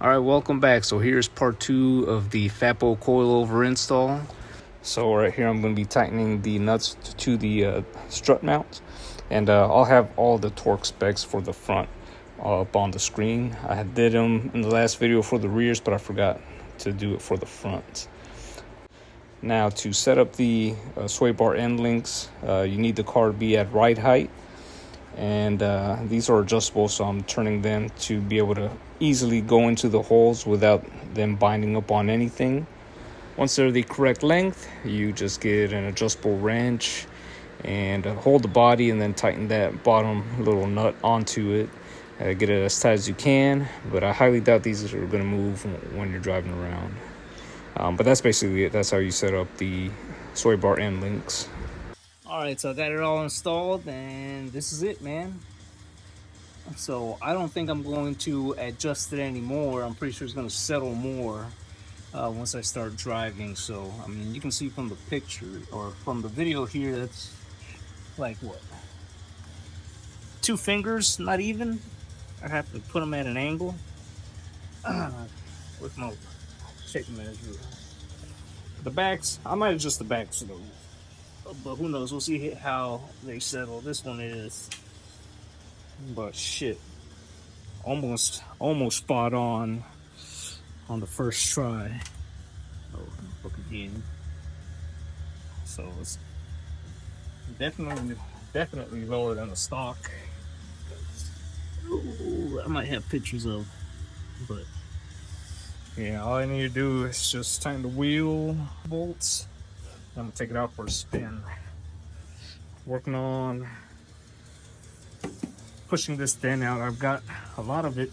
Alright, welcome back. So here's part 2 of the Fapo coilover install. So right here I'm going to be tightening the nuts to the strut mount. And I'll have all the torque specs for the front up on the screen. I did them in the last video for the rears, but I forgot to do it for the front. Now to set up the sway bar end links, you need the car to be at ride height. And these are adjustable, so I'm turning them to be able to easily go into the holes without them binding up on anything. Once they're the correct length, you just get an adjustable wrench and hold the body and then tighten that bottom little nut onto it. Get it as tight as you can, but I highly doubt these are going to move when you're driving around. But that's basically it. That's how you set up the sway bar end links. Alright, so I got it all installed and this is it, man. So I don't think I'm going to adjust it anymore. I'm pretty sure it's going to settle more once I start driving. So I mean, you can see from the picture or from the video here, that's like what, 2 fingers, not even. I have to put them at an angle with my tape measure. The backs, I might adjust the backs though, but who knows. We'll see how they settle. This one is, but shit, almost spot on the first try. Oh, look again. So it's definitely lower than the stock. Ooh, I might have pictures of, but yeah, all I need to do is just tighten the wheel bolts. I'm gonna take it out for a spin. Working on pushing this dent out. I've got a lot of it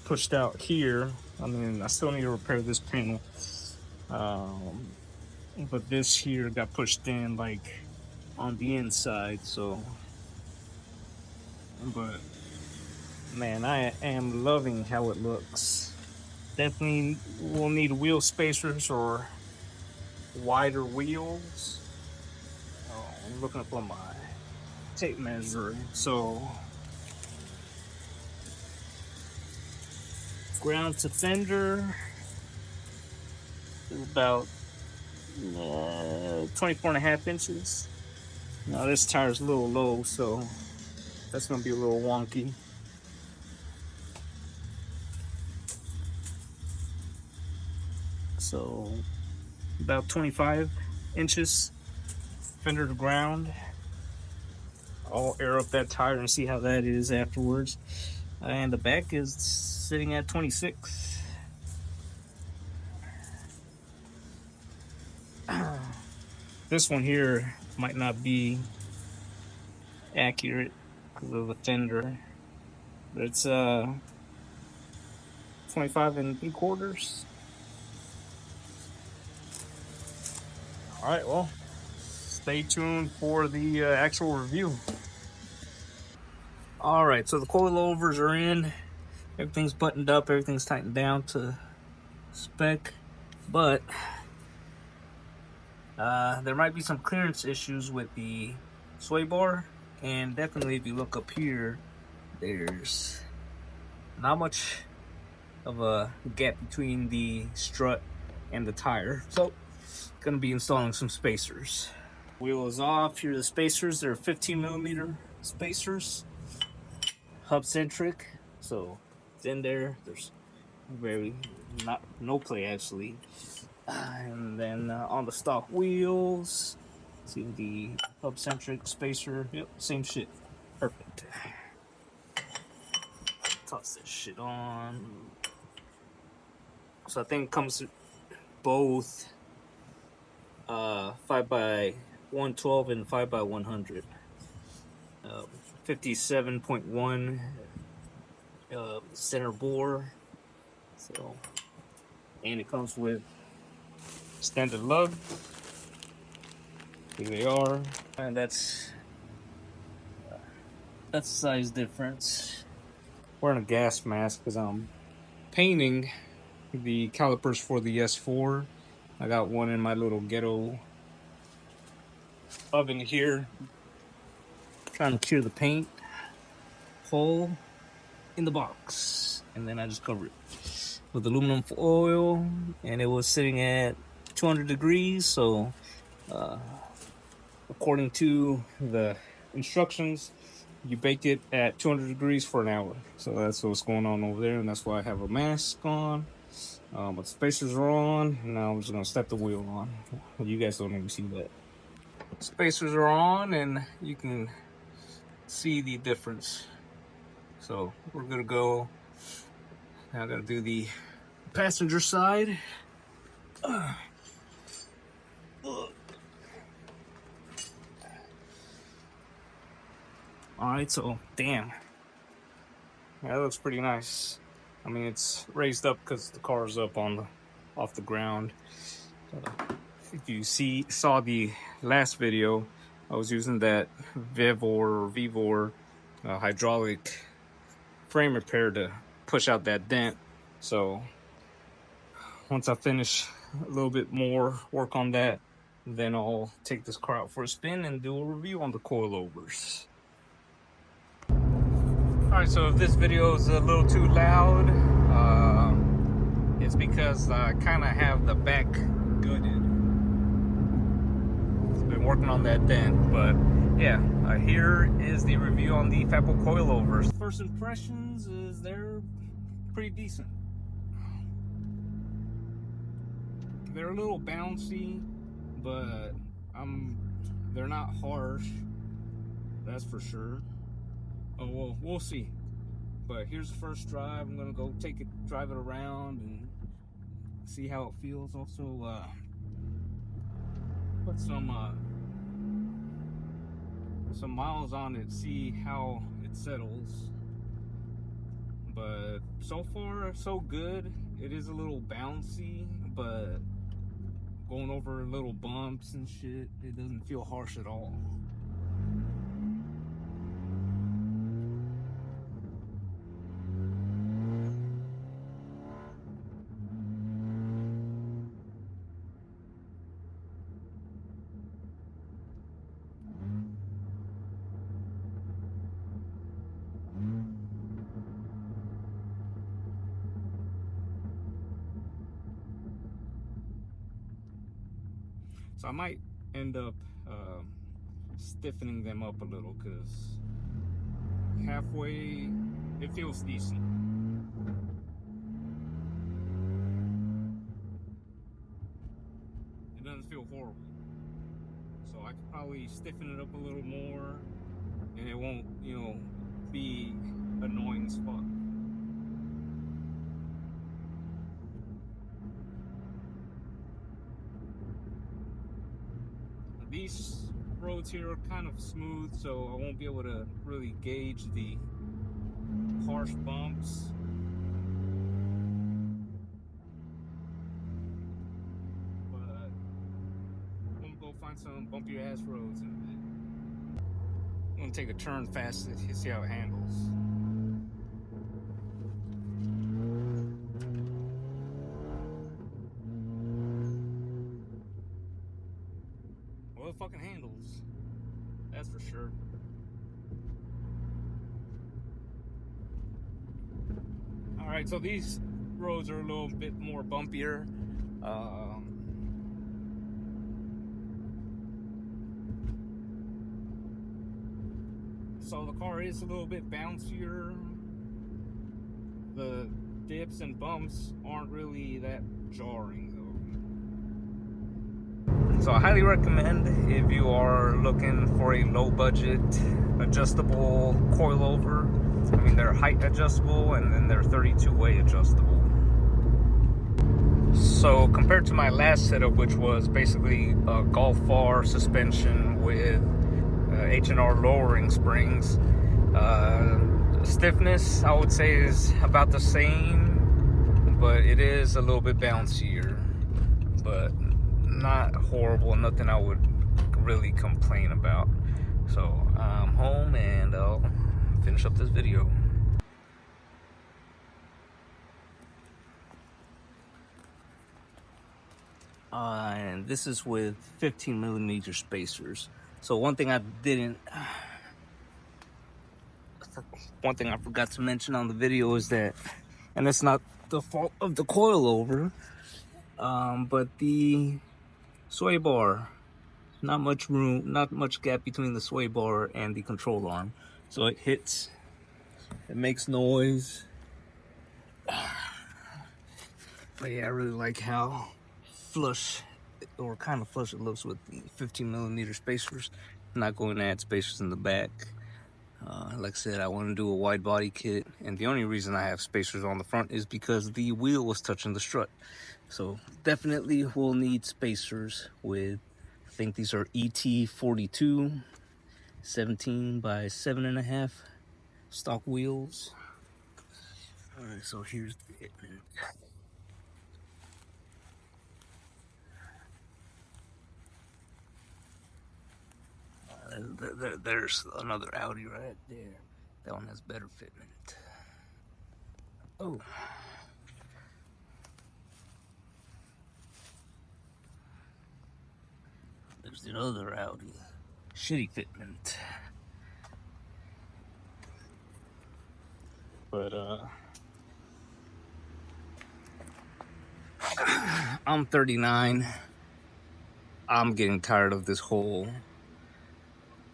pushed out here. I mean, I still need to repair this panel, but this here got pushed in like on the inside. So, but man, I am loving how it looks. Definitely will need wheel spacers or wider wheels. Oh, I'm looking up on my tape measure. So ground to fender is about 24.5 inches. Now this tire's a little low, so that's gonna be a little wonky. So about 25 inches fender to ground. I'll air up that tire and see how that is afterwards. And the back is sitting at 26. This one here might not be accurate because of the fender, but it's 25 3/4. All right, well, stay tuned for the actual review. All right, so the coilovers are in. Everything's buttoned up, everything's tightened down to spec, but there might be some clearance issues with the sway bar, and definitely if you look up here, there's not much of a gap between the strut and the tire. So gonna be installing some spacers. Wheel is off. Here are the spacers. They're 15mm spacers, hub centric, so it's in there. There's no play actually. And then on the stock wheels, see the hub centric spacer. Yep, same shit. Perfect. Toss this shit on. So I think it comes both 5x112 and 5x100. 57.1 center bore. So, and it comes with standard lug. Here they are, and that's the size difference. Wearing a gas mask because I'm painting the calipers for the S4. I got one in my little ghetto oven here, trying to cure the paint hole in the box, and then I just cover it with aluminum foil, and it was sitting at 200 degrees. So according to the instructions, you bake it at 200 degrees for an hour. So that's what's going on over there, and that's why I have a mask on. But spacers are on, and now I'm just gonna step the wheel on. You guys don't even see that. Spacers are on, and you can see the difference. So we're gonna go. Now I'm gonna do the passenger side. All right, so damn, yeah, that looks pretty nice. I mean, it's raised up because the car's up on the off the ground. If you saw the last video, I was using that Vivor hydraulic frame repair to push out that dent. So once I finish a little bit more work on that, then I'll take this car out for a spin and do a review on the coilovers. Alright, so if this video is a little too loud, it's because I kind of have the back gutted. I've been working on that dent, but yeah, here is the review on the Fapo Coilovers. First impressions is they're pretty decent. They're a little bouncy, but they're not harsh, that's for sure. Oh, well, we'll see. But here's the first drive. I'm gonna go drive it around and see how it feels. Also, put some miles on it, see how it settles. But so far, so good. It is a little bouncy, but going over little bumps and shit, it doesn't feel harsh at all. So I might end up stiffening them up a little, because halfway it feels decent. It doesn't feel horrible. So I could probably stiffen it up a little more, and it won't, you know, be annoying as fuck. These roads here are kind of smooth, so I won't be able to really gauge the harsh bumps. But I'm gonna go find some bumpy ass roads in a bit. I'm gonna take a turn fast to see how it handles. Well, it fucking handles, that's for sure. All right, so these roads are a little bit more bumpier. So the car is a little bit bouncier. The dips and bumps aren't really that jarring though. So I highly recommend, if you are looking for a low budget adjustable coilover. I mean, they're height adjustable, and then they're 32-way adjustable. So compared to my last setup, which was basically a Golf R suspension with H&R lowering springs, stiffness I would say is about the same, but it is a little bit bouncier, but not horrible, nothing I would really complain about. So I'm home and I'll finish up this video. And this is with 15mm spacers. So one thing I forgot to mention on the video is that, and it's not the fault of the coilover, but the sway bar, not much room, not much gap between the sway bar and the control arm, so it hits, it makes noise. But yeah, I really like how flush, or kind of flush, it looks with the 15mm spacers. I'm not going to add spacers in the back. Like I said, I want to do a wide body kit, and the only reason I have spacers on the front is because the wheel was touching the strut. So definitely will need spacers with, I think these are ET42 17 by 7.5 stock wheels. All right, so here's the fitment. There's another Audi right there. That one has better fitment. Oh. There's the other Audi. Shitty fitment. But I'm 39. I'm getting tired of this whole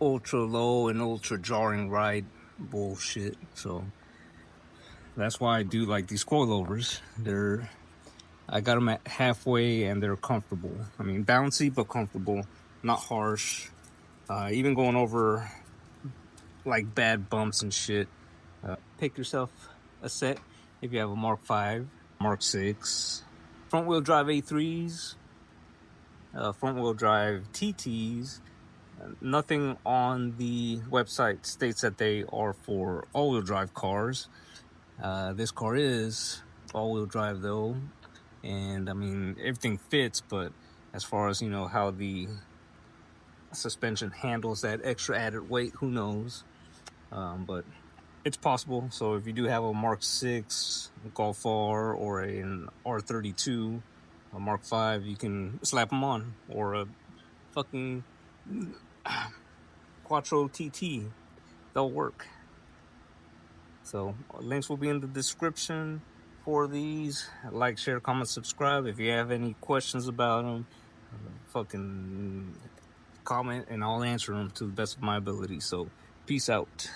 ultra low and ultra jarring ride bullshit. So that's why I do like these coilovers. I got them at halfway and they're comfortable. I mean, bouncy but comfortable, not harsh. Even going over like bad bumps and shit. Pick yourself a set if you have a Mk5, Mk6, front wheel drive A3s, front wheel drive TTs. Nothing on the website states that they are for all-wheel drive cars. This car is all-wheel drive though, and I mean everything fits, but as far as, you know, how the suspension handles that extra added weight, who knows. But it's possible. So if you do have a Mk6 Golf R or an R32, a Mk5, you can slap them on, or a fucking Quattro TT. They'll work. So links will be in the description for these. Like, share, comment, subscribe. If you have any questions about them, fucking comment and I'll answer them to the best of my ability. So peace out.